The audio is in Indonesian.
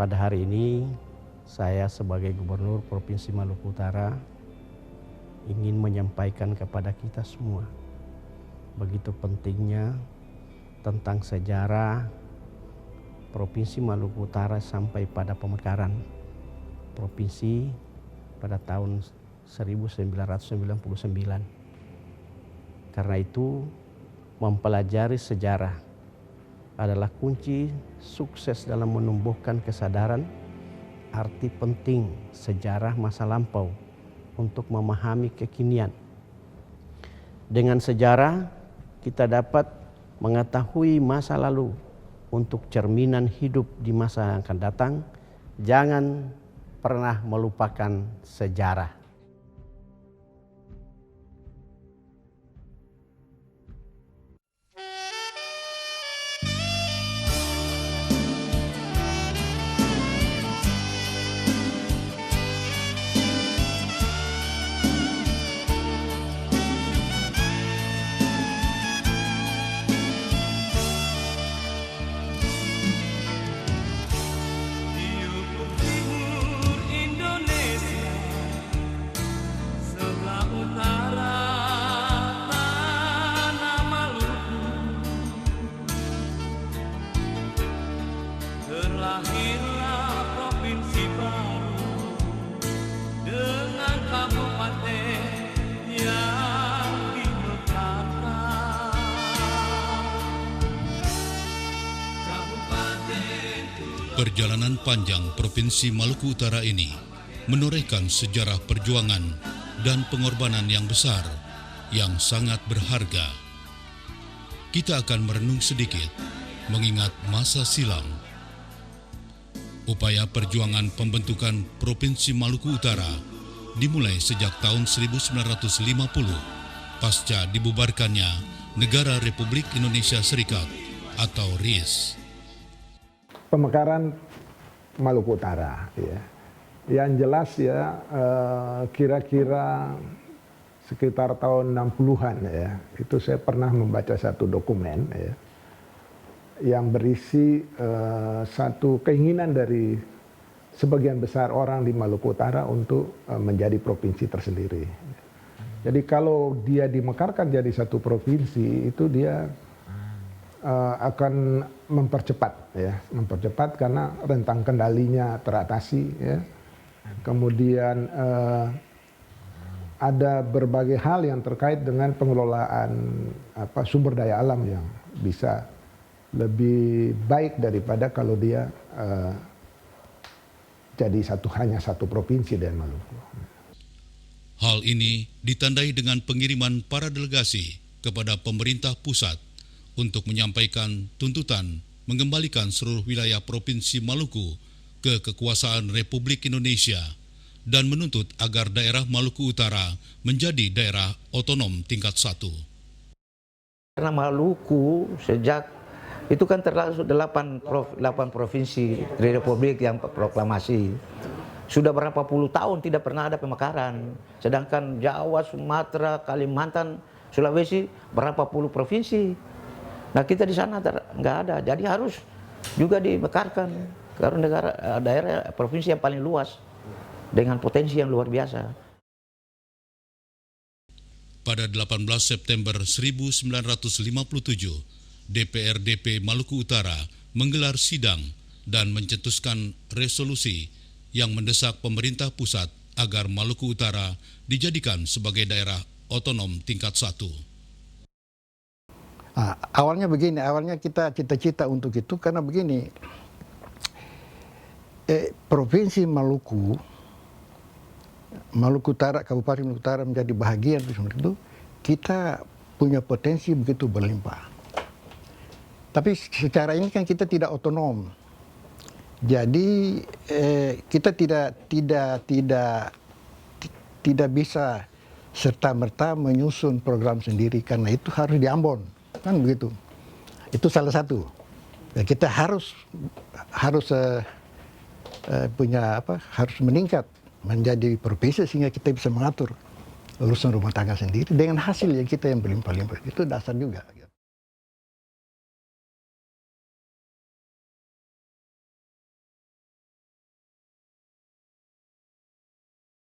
Pada hari ini saya sebagai Gubernur Provinsi Maluku Utara ingin menyampaikan kepada kita semua begitu pentingnya tentang sejarah Provinsi Maluku Utara sampai pada pemekaran provinsi pada tahun 1999. Karena itu mempelajari sejarah adalah kunci sukses dalam menumbuhkan kesadaran arti penting sejarah masa lampau untuk memahami kekinian. Dengan sejarah kita dapat mengetahui masa lalu untuk cerminan hidup di masa yang akan datang. Jangan pernah melupakan sejarah. Terlahirlah provinsi baru dengan kabupaten yang dimekarkan. Perjalanan panjang Provinsi Maluku Utara ini menorehkan sejarah perjuangan dan pengorbanan yang besar, yang sangat berharga. Kita akan merenung sedikit, mengingat masa silam. Upaya perjuangan pembentukan Provinsi Maluku Utara dimulai sejak tahun 1950 pasca dibubarkannya Negara Republik Indonesia Serikat atau RIS. Pemekaran Maluku Utara, ya. Yang jelas ya, kira-kira sekitar tahun 60-an ya, itu saya pernah membaca satu dokumen ya, yang berisi satu keinginan dari sebagian besar orang di Maluku Utara untuk menjadi provinsi tersendiri. Jadi kalau dia dimekarkan jadi satu provinsi, itu dia akan mempercepat karena rentang kendalinya teratasi ya. Kemudian ada berbagai hal yang terkait dengan pengelolaan sumber daya alam yang bisa lebih baik daripada kalau dia jadi hanya satu provinsi dan Maluku. Hal ini ditandai dengan pengiriman para delegasi kepada pemerintah pusat untuk menyampaikan tuntutan mengembalikan seluruh wilayah Provinsi Maluku ke kekuasaan Republik Indonesia dan menuntut agar daerah Maluku Utara menjadi daerah otonom tingkat 1. Karena Maluku sejak itu kan termasuk 8 provinsi di Republik yang proklamasi. Sudah berapa puluh tahun tidak pernah ada pemekaran. Sedangkan Jawa, Sumatera, Kalimantan, Sulawesi berapa puluh provinsi. Nah kita di sana nggak ada. Jadi harus juga dimekarkan. Karena daerah provinsi yang paling luas dengan potensi yang luar biasa. Pada 18 September 1957, DPRDP Maluku Utara menggelar sidang dan mencetuskan resolusi yang mendesak pemerintah pusat agar Maluku Utara dijadikan sebagai daerah otonom tingkat 1. Awalnya begini, awalnya kita cita-cita untuk itu karena begini, Provinsi Maluku Utara, Kabupaten Maluku Utara menjadi bahagian itu, kita punya potensi begitu berlimpah. Tapi secara ini kan kita tidak otonom. Jadi kita tidak bisa serta-merta menyusun program sendiri karena itu harus di Ambon, kan begitu. Itu salah satu. Ya, kita harus harus meningkat menjadi provinsi sehingga kita bisa mengatur urusan rumah tangga sendiri dengan hasil yang kita yang berlimpah-limpah. Itu dasar juga.